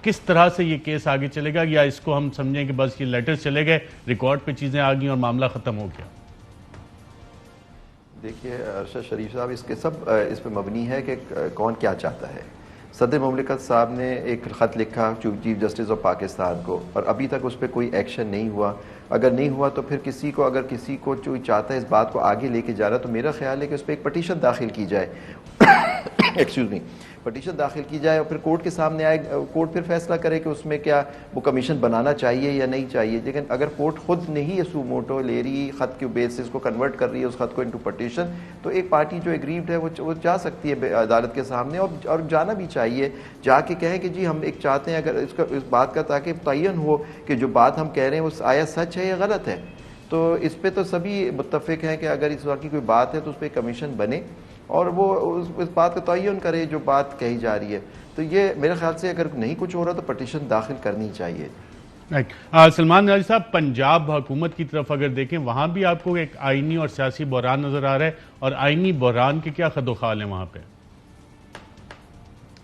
کس طرح سے یہ کیس آگے چلے گا، یا اس کو ہم سمجھیں کہ بس یہ لیٹر چلے گئے، ریکارڈ پہ چیزیں آ گئیں اور معاملہ ختم ہو گیا؟ دیکھیے ارشد شریف صاحب، اس پہ مبنی ہے کہ کون کیا چاہتا ہے. صدر مملکت صاحب نے ایک خط لکھا چیف جسٹس آف پاکستان کو، اور ابھی تک اس پہ کوئی ایکشن نہیں ہوا. اگر نہیں ہوا تو پھر اگر کسی کو جو چاہتا ہے اس بات کو آگے لے کے جا رہا، تو میرا خیال ہے کہ اس پہ ایک پٹیشن داخل کی جائے ایکسکیوز می پٹیشن داخل کی جائے اور پھر کورٹ کے سامنے آئے، کورٹ پھر فیصلہ کرے کہ اس میں کیا وہ کمیشن بنانا چاہیے یا نہیں چاہیے. لیکن اگر کورٹ خود نہیں سو موٹو لے رہی، خط کے بیسس کو کنورٹ کر رہی ہے اس خط کو انٹو پٹیشن، تو ایک پارٹی جو ایگریوڈ ہے وہ جا سکتی ہے عدالت کے سامنے، اور جانا بھی چاہیے. جا کے کہیں کہ جی ہم ایک چاہتے ہیں، اگر اس بات کا تاکہ تعین ہو کہ جو بات ہم کہہ رہے ہیں وہ آیا سچ ہے یا غلط ہے. تو اس پہ تو سبھی متفق ہیں کہ اگر اس واقعی کوئی بات ہے تو اس پہ کمیشن بنے اور وہ اس بات کا تعین کرے جو بات کہی جا رہی ہے. تو یہ میرے خیال سے اگر نہیں کچھ ہو رہا تو پٹیشن داخل کرنی چاہیے. سلمان نواز صاحب، پنجاب حکومت کی طرف اگر دیکھیں وہاں بھی آپ کو ایک آئینی اور سیاسی بحران نظر آ رہا ہے، اور آئینی بحران کے کیا خد و خال ہیں وہاں پہ؟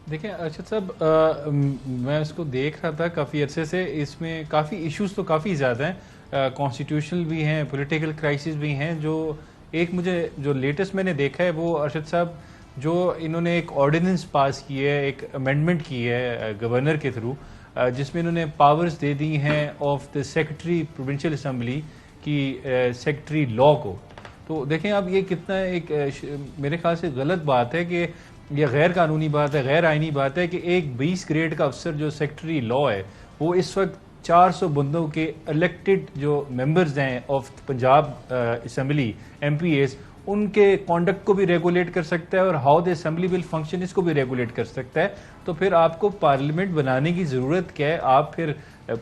دیکھیں ارشد صاحب، میں اس کو دیکھ رہا تھا کافی عرصے سے، اس میں کافی ایشوز تو کافی زیادہ ہیں، کانسٹیٹیوشنل بھی ہیں، پولیٹیکل کرائسس بھی ہیں. ایک مجھے جو لیٹسٹ میں نے دیکھا ہے وہ ارشد صاحب، جو انہوں نے ایک آرڈیننس پاس کی ہے، ایک امینڈمنٹ کی ہے گورنر کے تھرو، جس میں انہوں نے پاورز دے دی ہیں of the secretary provincial assembly کی سیکرٹری لا کو. تو دیکھیں اب یہ کتنا ایک میرے خیال سے غلط بات ہے کہ یہ غیر قانونی بات ہے، غیر آئینی بات ہے کہ ایک 20 گریڈ کا افسر جو سیکرٹری لا ہے وہ اس وقت 400 بندوں کے الیکٹڈ جو ممبرز ہیں of Punjab assembly M P As, ان کے کانڈکٹ کو بھی ریگولیٹ کر سکتا ہے اور how the assembly will function اس کو بھی ریگولیٹ کر سکتا ہے. تو پھر آپ کو پارلیمنٹ بنانے کی ضرورت کیا ہے؟ آپ پھر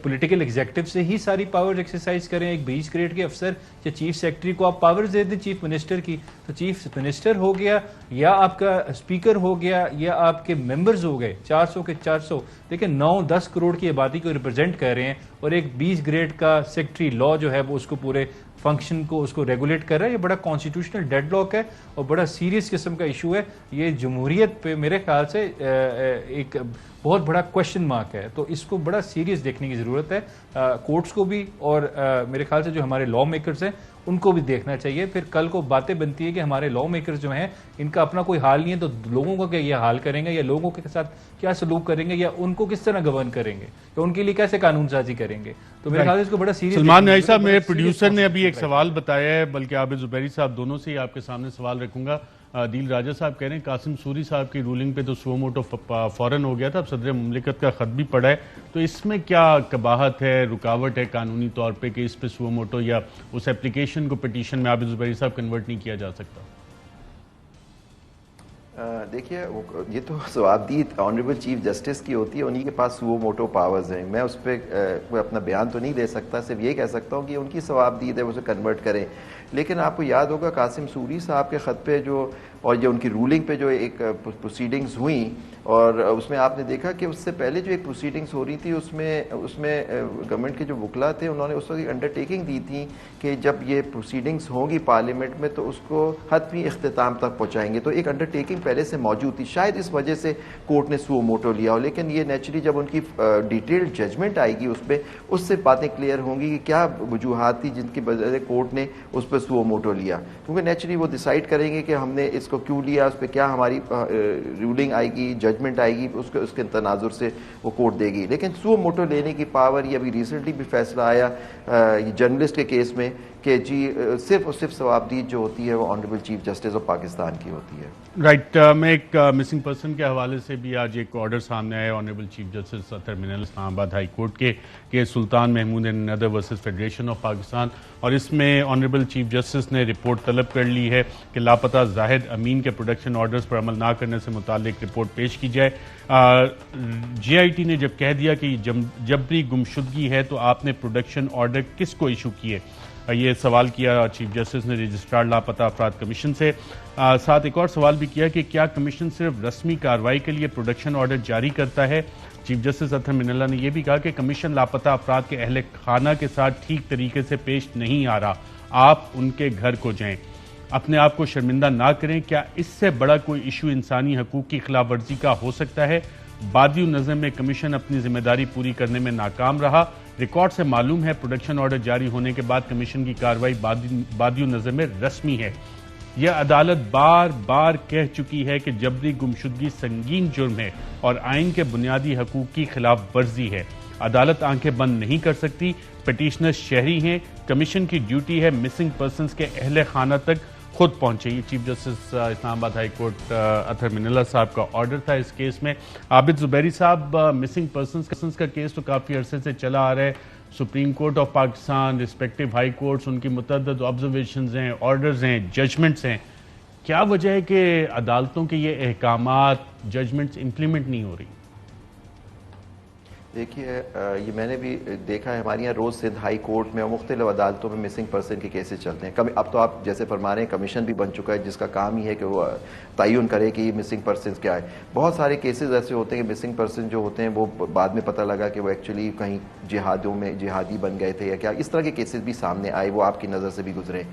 پولیٹیکل ایگزیکٹو سے ہی ساری پاورز ایکسرسائز کریں. ایک 20 گریڈ کے افسر یا چیف سیکرٹری کو آپ پاورز دے دیں چیف منسٹر کی، تو چیف منسٹر ہو گیا یا آپ کا اسپیکر ہو گیا یا آپ کے ممبرز ہو گئے 400 کے 400. دیکھیں 9-10 کروڑ کی آبادی کو ریپرزینٹ کر رہے ہیں، اور ایک 20 گریڈ کا سیکرٹری لا جو ہے وہ اس کو پورے فنکشن کو اس کو ریگولیٹ کر رہا ہے. یہ بڑا کانسٹیٹیوشنل ڈیڈ لاک ہے اور بڑا سیریس قسم کا ایشو ہے. یہ جمہوریت پہ میرے خیال سے ایک بہت بڑا کوشچن مارک ہے. تو اس کو بڑا سیریس دیکھنے کی ضرورت ہے، کورٹس کو بھی اور میرے خیال سے جو ہمارے لا میکرز ہیں ان کو بھی دیکھنا چاہیے. پھر کل کو باتیں بنتی ہے کہ ہمارے لا میکرز جو ہیں ان کا اپنا کوئی حال نہیں ہے، تو لوگوں کا کیا یہ حال کریں گے، یا لوگوں کے ساتھ کیا سلوک کریں گے، یا ان کو کس طرح گورن کریں گے، یا ان کے لیے کیسے قانون سازی کریں گے. تو میرے خیال سے اس کو بڑا سیریس. سلمان نواز صاحب، میرے پروڈیوسر نے ابھی ایک سوال بتایا ہے، بلکہ عابد زبیری صاحب دونوں سے ہی آپ کے سامنے سوال رکھوں گا. دل راجہ صاحب کہہ رہے ہیں قاسم سوری صاحب کی رولنگ پہ تو سو موٹو فوراً ہو گیا تھا، اب صدر مملکت کا خط بھی پڑا ہے، تو اس میں کیا قباحت ہے، رکاوٹ ہے قانونی طور پہ کہ اس پہ سو موٹو یا اس اپلیکیشن کو پٹیشن میں عابد زبیری صاحب کنورٹ نہیں کیا جا سکتا؟ دیکھیے یہ تو ثوابدید آنریبل چیف جسٹس کی ہوتی ہے، انہی کے پاس سو موٹو پاورز ہیں. میں اس پہ کوئی اپنا بیان تو نہیں دے سکتا، صرف یہ کہہ سکتا ہوں کہ ان کی ثوابدید ہے وہ اسے کنورٹ کریں. لیکن آپ کو یاد ہوگا قاسم سوری صاحب کے خط پہ جو اور یہ ان کی رولنگ پہ جو ایک پروسیڈنگز ہوئیں، اور اس میں آپ نے دیکھا کہ اس سے پہلے جو ایک پروسیڈنگز ہو رہی تھی اس میں گورنمنٹ کے جو وکلا تھے انہوں نے اس وقت ایک انڈرٹیکنگ دی تھی کہ جب یہ پروسیڈنگز ہوں گی پارلیمنٹ میں تو اس کو حتمی اختتام تک پہنچائیں گے. تو ایک انڈرٹیکنگ پہلے سے موجود تھی، شاید اس وجہ سے کورٹ نے سو موٹو لیا ہو. لیکن یہ نیچرلی جب ان کی ڈیٹیلڈ ججمنٹ آئے گی اس پہ، اس سے باتیں کلیئر ہوں گی کہ کیا وجوہات تھی جن کی وجہ سے کورٹ نے اس پہ سو موٹو لیا. کیونکہ نیچرلی وہ ڈیسائیڈ کریں گے کہ ہم نے اس کو کیوں لیا، اس پہ کیا ہماری رولنگ آئے گی، ججمنٹ آئے گی، اس کے تناظر سے وہ کورٹ دے گی. لیکن سو موٹو لینے کی پاور، یہ ابھی ریسنٹلی بھی فیصلہ آیا جرنلسٹ کے کیس میں کہ جی صرف اور صرف ثوابدید جو ہوتی ہے وہ honourable chief justice of Pakistan کی ہوتی ہے. رائٹ. میں ایک مسنگ پرسن کے حوالے سے بھی آج ایک آرڈر سامنے آیا honourable chief justice Athar Minallah Islamabad high court کے کہ Sultan Mahmood Nadir versus federation of Pakistan, اور اس میں آنریبل چیف جسٹس نے رپورٹ طلب کر لی ہے کہ لاپتہ زاہد امین کے پروڈکشن آرڈرز پر عمل نہ کرنے سے متعلق رپورٹ پیش کی جائے. جے آئی ٹی نے جب کہہ دیا کہ جبری گمشدگی ہے تو آپ نے پروڈکشن آرڈر کس کو ایشو کیے؟ یہ سوال کیا چیف جسٹس نے رجسٹرار لاپتہ افراد کمیشن سے. ساتھ ایک اور سوال بھی کیا کہ کیا کمیشن صرف رسمی کارروائی کے لیے پروڈکشن آرڈر جاری کرتا ہے؟ چیف جسٹس اطہر مناللہ نے یہ بھی کہا کہ کمیشن لاپتہ افراد کے اہل خانہ کے ساتھ ٹھیک طریقے سے پیش نہیں آ رہا. آپ ان کے گھر کو جائیں, اپنے آپ کو شرمندہ نہ کریں. کیا اس سے بڑا کوئی ایشو انسانی حقوق کی خلاف ورزی کا ہو سکتا ہے؟ بادی النظر میں کمیشن اپنی ذمہ داری پوری کرنے میں ناکام رہا. ریکارڈ سے معلوم ہے پروڈکشن آرڈر جاری ہونے کے بعد کمیشن کی کارروائی بادی النظر میں رسمی ہے. یہ عدالت بار بار کہہ چکی ہے کہ جبری گمشدگی سنگین جرم ہے اور آئین کے بنیادی حقوق کی خلاف ورزی ہے. عدالت آنکھیں بند نہیں کر سکتی. پیٹیشنر شہری ہیں, کمیشن کی ڈیوٹی ہے مسنگ پرسنز کے اہل خانہ تک خود پہنچے. یہ چیف جسٹس اسلام آباد ہائی کورٹ اطہر مناللہ صاحب کا آرڈر تھا اس کیس میں. عابد زبیری صاحب, مسنگ پرسنز کا کیس تو کافی عرصے سے چلا آ رہا ہے. Supreme court of Pakistan, respective high courts, ان کی متعدد آبزرویشنز ہیں, آرڈرز ہیں, ججمنٹس ہیں. کیا وجہ ہے کہ عدالتوں کے یہ احکامات, ججمنٹس امپلیمنٹ نہیں ہو رہی؟ دیکھیے یہ میں نے بھی دیکھا ہے, ہمارے یہاں روز سندھ ہائی کورٹ میں اور مختلف عدالتوں میں مسنگ پرسن کے کیسز چلتے ہیں. اب تو آپ جیسے فرما رہے ہیں کمیشن بھی بن چکا ہے جس کا کام ہی ہے کہ وہ تعین کرے کہ یہ مسنگ پرسنز کیا ہے. بہت سارے کیسز ایسے ہوتے ہیں کہ مسنگ پرسن جو ہوتے ہیں وہ بعد میں پتہ لگا کہ وہ ایکچولی کہیں جہادی بن گئے تھے یا کیا, اس طرح کے کیسز بھی سامنے آئے, وہ آپ کی نظر سے بھی گزرے.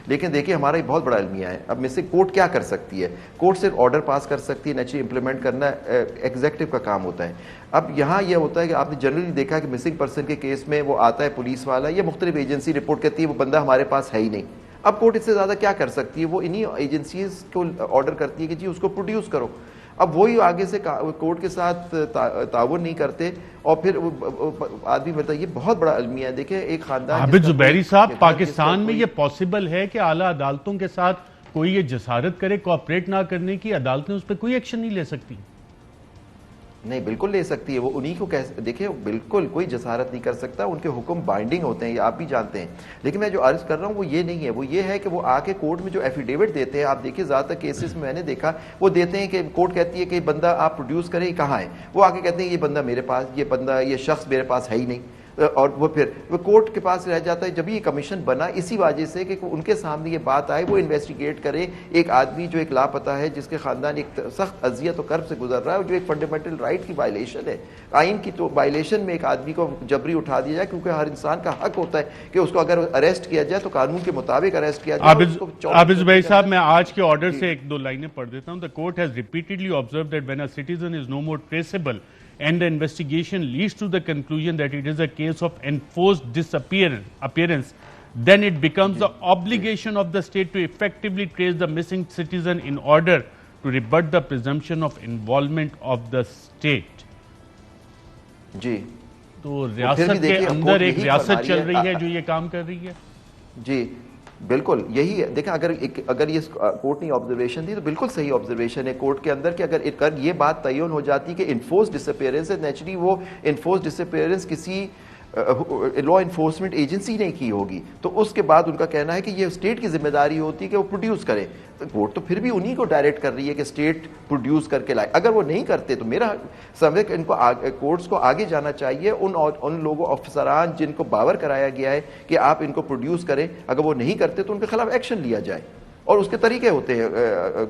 لیکن دیکھیے ہمارا ایک بہت بڑا المیہ ہے. اب مسنگ کورٹ کیا کر سکتی ہے؟ کورٹ صرف آرڈر پاس کر سکتی ہے, نیچرلی امپلیمنٹ کرنا ایگزیکٹو کا کام ہوتا ہے. اب یہاں یہ ہوتا ہے کہ آپ نے جنرلی دیکھا کہ مسنگ پرسن کے کیس میں وہ آتا ہے پولیس والا یا مختلف ایجنسی رپورٹ کرتی ہے وہ بندہ ہمارے پاس ہے ہی نہیں. اب کورٹ اس سے زیادہ کیا کر سکتی ہے؟ وہ انہی ایجنسیز کو آرڈر کرتی ہے کہ جی اس کو پروڈیوس کرو. اب وہی آگے سے کورٹ کے ساتھ تعاون نہیں کرتے اور پھر آدمی بتا. یہ بہت بڑا المیہ ہے. دیکھیں ایک خاندان. عابد زبیری صاحب, پاکستان میں یہ پاسبل ہے کہ اعلیٰ عدالتوں کے ساتھ کوئی یہ جسارت کرے کوآپریٹ نہ کرنے کی, عدالتیں اس پہ کوئی ایکشن نہیں لے سکتی؟ نہیں, بالکل لے سکتی ہے. وہ انہی کو دیکھیں بالکل کوئی جسارت نہیں کر سکتا, ان کے حکم بائنڈنگ ہوتے ہیں, یہ آپ بھی جانتے ہیں. لیکن میں جو عرض کر رہا ہوں وہ یہ نہیں ہے, وہ یہ ہے کہ وہ آ کے کورٹ میں جو ایفیڈیوٹ دیتے ہیں, آپ دیکھیں زیادہ تر کیسز میں نے دیکھا وہ دیتے ہیں کہ کورٹ کہتی ہے کہ یہ بندہ آپ پروڈیوس کریں, کہاں ہے؟ وہ آ کے کہتے ہیں یہ بندہ میرے پاس, یہ شخص میرے پاس ہے ہی نہیں, اور وہ پھر وہ کورٹ کے پاس رہ جاتا ہے. جب یہ کمیشن بنا اسی وجہ سے کہ ان کے سامنے یہ بات آئے, وہ انویسٹیگیٹ کرے ایک آدمی جو ایک لاپتہ ہے, جس کے خاندان ایک سخت اذیت و کرب سے گزر رہا ہے, جو ایک فنڈامنٹل رائٹ کی وائلیشن ہے, آئین کی تو وائلیشن میں ایک آدمی کو جبری اٹھا دیا جائے, کیونکہ ہر انسان کا حق ہوتا ہے کہ اس کو اگر اریسٹ کیا جائے تو قانون کے مطابق اریسٹ کیا جائے. عابد زبیری صاحب, میں آج کے آرڈر سے ایک دو لائنیں پڑھ دیتا ہوں. The court has repeatedly observed that when a citizen is no more traceable and the investigation leads to the conclusion that it is a case of enforced disappearance, then it becomes the obligation of the state to effectively trace the missing citizen in order to rebut the presumption of involvement of the state. جی, تو ریاست کے اندر ایک ریاست چل رہی ہے جو یہ کام کر رہی ہے. جی بالکل یہی ہے. دیکھیں اگر یہ کورٹ نے آبزرویشن دی تو بالکل صحیح آبزرویشن ہے کورٹ کے اندر کہ اگر یہ بات تعین ہو جاتی کہ انفورس ڈسپیئرنس ہے, نیچرلی وہ انفورس ڈسپیئرنس کسی لا انفورسمنٹ ایجنسی نے کی ہوگی, تو اس کے بعد ان کا کہنا ہے کہ یہ اسٹیٹ کی ذمہ داری ہوتی ہے کہ وہ پروڈیوس کرے. کورٹ تو پھر بھی انہی کو ڈائریکٹ کر رہی ہے کہ اسٹیٹ پروڈیوس کر کے لائے. اگر وہ نہیں کرتے تو میرا سمجھ کہ ان کو کورٹس کو آگے جانا چاہیے, ان لوگوں افسران جن کو باور کرایا گیا ہے کہ آپ ان کو پروڈیوس کریں, اگر وہ نہیں کرتے تو ان کے خلاف ایکشن لیا جائے. اور اس کے طریقے ہوتے ہیں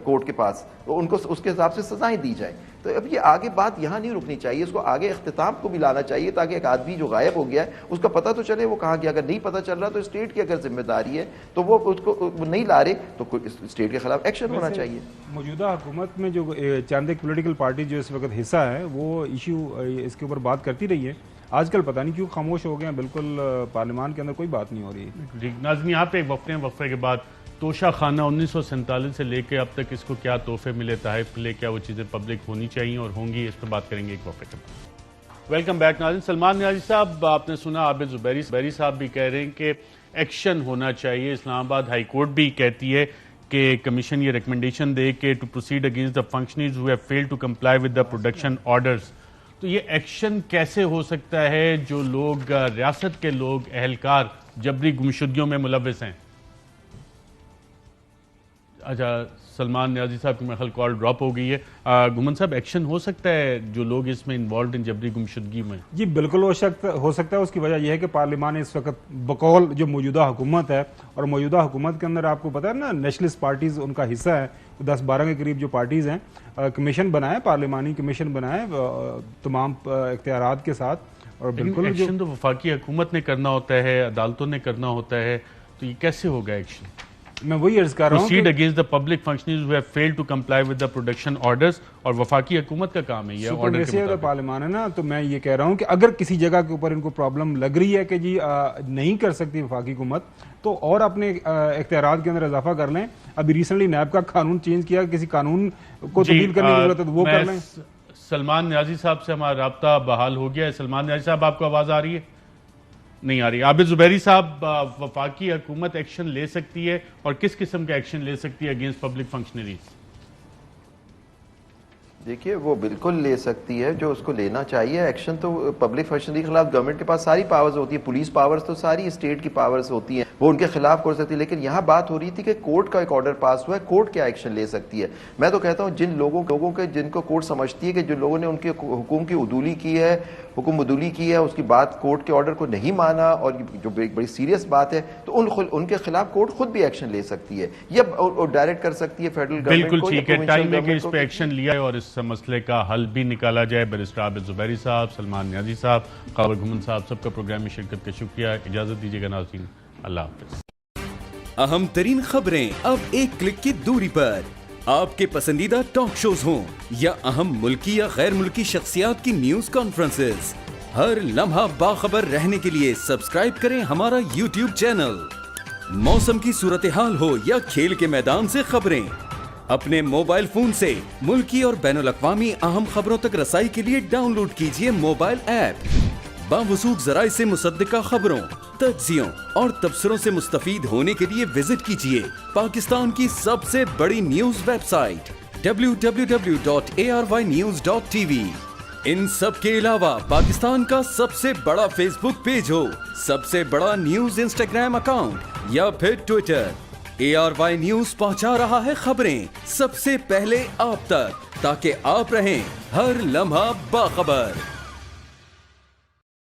کورٹ کے پاس, تو ان کو اس کے حساب سے سزائیں دی جائیں. تو اب یہ آگے بات یہاں نہیں رکنی چاہیے, اس کو آگے اختتام کو بھی لانا چاہیے تاکہ ایک آدمی جو غائب ہو گیا ہے اس کا پتہ تو چلے وہ کہاں گیا. اگر نہیں پتہ چل رہا تو اسٹیٹ کی اگر ذمہ داری ہے تو وہ اس کو نہیں لا رہے تو اسٹیٹ کے خلاف ایکشن ہونا چاہیے. موجودہ حکومت میں جو چند ایک پولیٹیکل پارٹی جو اس وقت حصہ ہے وہ ایشو اس کے اوپر بات کرتی رہی ہے, آج کل پتہ نہیں کیوں خاموش ہو گئے ہیں, بالکل پارلیمان کے اندر کوئی بات نہیں ہو رہی ہے. ناظرین یہاں پہ ایک وقفے کے بعد توشہ خانہ 1947 سے لے کے اب تک اس کو کیا تحفے ملے, تحائف ملے, کیا وہ چیزیں پبلک ہونی چاہیے اور ہوں گی, اس پہ بات کریں گے ایک وقفے کے بعد. ویلکم بیک ناظرین. سلمان نیازی صاحب, آپ نے سنا عابد زبیری صاحب بھی کہہ رہے ہیں کہ ایکشن ہونا چاہیے. اسلام آباد ہائی کورٹ بھی کہتی ہے کہ کمیشن یہ ریکمنڈیشن دے کہ to proceed against the functionaries who have failed to comply with the production orders. تو یہ ایکشن کیسے ہو سکتا ہے جو لوگ ریاست کے لوگ اہلکار جبری گمشدگیوں میں ملوث ہیں؟ اچھا سلمان نیازی صاحب کی میرے خیال کال ڈراپ ہو گئی ہے. گھمن صاحب ایکشن ہو سکتا ہے جو لوگ اس میں انوالوڈ ہیں جبری گمشدگی میں؟ جی بالکل ہو سکتا ہے. اس کی وجہ یہ ہے کہ پارلیمان اس وقت بقول جو موجودہ حکومت ہے، اور موجودہ حکومت کے اندر آپ کو پتہ ہے نا نیشنلسٹ پارٹیز ان کا حصہ ہے، 10-12 کے قریب جو پارٹیز ہیں. کمیشن بنائے، پارلیمانی کمیشن بنائے تمام اختیارات کے ساتھ. اور بالکل ایکشن تو وفاقی حکومت نے کرنا ہوتا ہے، عدالتوں نے کرنا ہوتا ہے، تو یہ کیسے ہوگا ایکشن؟ میں وہی عرض کر رہا ہوں proceed against the public functionaries who have failed to comply with the production orders. اور وفاقی حکومت کا کام ہے یہ آرڈر کے سپریسی مطابق. پارلیمان ہے نا. تو میں یہ کہہ رہا ہوں کہ اگر کسی جگہ کے اوپر ان کو پرابلم لگ رہی ہے کہ جی نہیں کر سکتی وفاقی حکومت، تو اور اپنے اختیارات کے اندر اضافہ کر لیں. ابھی ریسنٹلی نیب کا قانون چینج کیا، کسی قانون کو تبدیل کرنے کی ضرورت ہے تو وہ کر لیں. سلمان نیازی صاحب سے ہمارا رابطہ بحال ہو گیا ہے. سلمان نیازی صاحب آپ کو آواز آ رہی ہے؟ نہیں آ رہی. عابد زبیری صاحب، وفاقی حکومت ایکشن لے سکتی ہے اور کس قسم کا ایکشن لے سکتی ہے اگینسٹ پبلک فنکشنریز؟ دیکھیے وہ بالکل لے سکتی ہے جو اس کو لینا چاہیے. ایکشن تو پبلک فنکشنری کے خلاف گورنمنٹ کے پاس ساری پاورز ہوتی ہیں، پولیس پاورز تو ساری اسٹیٹ کی پاورز ہوتی ہیں، وہ ان کے خلاف کر سکتی ہے. لیکن یہاں بات ہو رہی تھی کہ کورٹ کا ایک آرڈر پاس ہوا ہے، کورٹ کیا ایکشن لے سکتی ہے. میں تو کہتا ہوں جن لوگوں کے جن کو کورٹ سمجھتی ہے کہ جن لوگوں نے ان کے حکم کی عدولی کی ہے، اس کی بات کورٹ کے آرڈر کو نہیں مانا، اور جو بڑی سیریس بات ہے، تو ان کے خلاف کورٹ خود بھی ایکشن لے سکتی ہے یا ڈائریکٹ کر سکتی ہے فیڈرل گورنمنٹ کو. بالکل ٹھیک ہے، ٹائم ہے کہ اس پہ ایکشن لیا ہے اور اس مسئلے کا حل بھی نکالا جائے. بیرسٹر عابد زبیری صاحب، سلمان نیازی صاحب، قابل گھمن صاحب، سب کا پروگرام میں شرکت کا شکریہ. اجازت دیجیے گا ناظرین، اللہ حافظ. اہم ترین خبریں اب ایک کلک کی دوری پر. آپ کے پسندیدہ ٹاک شوز ہوں یا اہم ملکی یا غیر ملکی شخصیات کی نیوز کانفرنسز، ہر لمحہ باخبر رہنے کے لیے سبسکرائب کریں ہمارا یوٹیوب چینل. موسم کی صورتحال ہو یا کھیل کے میدان سے خبریں، اپنے موبائل فون سے ملکی اور بین الاقوامی اہم خبروں تک رسائی کے لیے ڈاؤن لوڈ کیجیے موبائل ایپ. باوثوق ذرائع سے مصدقہ خبروں، تجزیوں اور تبصروں سے مستفید ہونے کے لیے وزٹ کیجیے پاکستان کی سب سے بڑی نیوز ویب سائٹ www.arYnews.tv. ان سب کے علاوہ پاکستان کا سب سے بڑا فیس بک پیج ہو، سب سے بڑا نیوز انسٹاگرام اکاؤنٹ یا پھر ٹویٹر، ARY نیوز پہنچا رہا ہے خبریں سب سے پہلے آپ تک، تاکہ آپ رہیں ہر لمحہ باخبر.